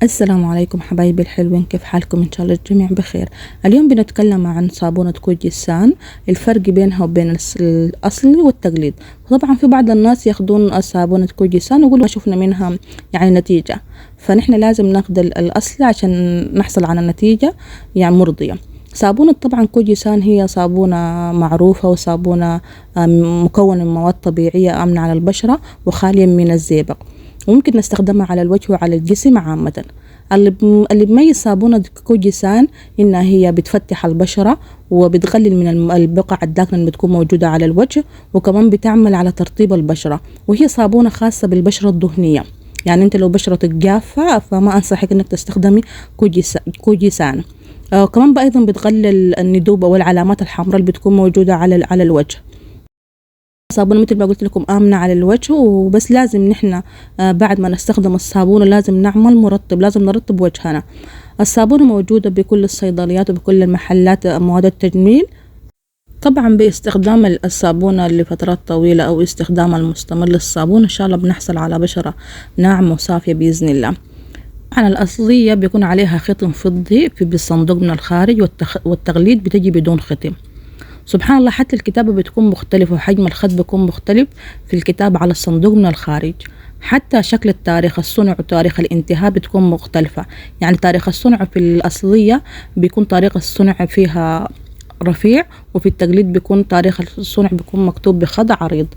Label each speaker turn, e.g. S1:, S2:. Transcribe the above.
S1: السلام عليكم حبايبي الحلوين، كيف حالكم؟ إن شاء الله الجميع بخير. اليوم بنتكلم عن صابونة كوجيسان، الفرق بينها وبين الأصلي والتقليد. طبعا في بعض الناس ياخدون صابونة كوجيسان ويقولوا ما شفنا منها يعني نتيجة، فنحن لازم ناخد الأصلي عشان نحصل على نتيجة يعني مرضية. صابونة طبعا كوجيسان هي صابونة معروفة، وصابونة مكونة من مواد طبيعية آمنة على البشرة وخالية من الزئبق، وممكن نستخدمها على الوجه وعلى الجسم عامة. اللي بيميز صابونة كوجيسان إنها هي بتفتح البشرة وبتقلل من البقع الداكنة اللي بتكون موجودة على الوجه، وكمان بتعمل على ترطيب البشرة، وهي صابونة خاصة بالبشرة الدهنية. يعني انت لو بشرتك جافة فما انصحك انك تستخدمي كوجيسان. كمان ايضا بتقلل الندوب والعلامات الحمراء اللي بتكون موجودة على الوجه. صابونة مثل ما قلت لكم آمنة على الوجه، وبس لازم نحن بعد ما نستخدم الصابونة لازم نعمل مرطب، لازم نرطب وجهنا. الصابونة موجودة بكل الصيدليات وبكل المحلات مواد التجميل. طبعا باستخدام الصابونة لفترات طويلة أو استخدام المستمر للصابون إن شاء الله بنحصل على بشرة ناعمة وصافية بإذن الله. طبعا الأصلية بيكون عليها ختم فضي بالصندوق من الخارج، والتغليد بتجي بدون ختم. سبحان الله، حتى الكتابة بتكون مختلفة وحجم الخط بيكون مختلف في الكتابة على الصندوق من الخارج. حتى شكل تاريخ الصنع وتاريخ الانتهاء بتكون مختلفة. يعني تاريخ الصنع في الأصلية بيكون تاريخ الصنع فيها رفيع، وفي التقليد بيكون تاريخ الصنع بيكون مكتوب بخط عريض.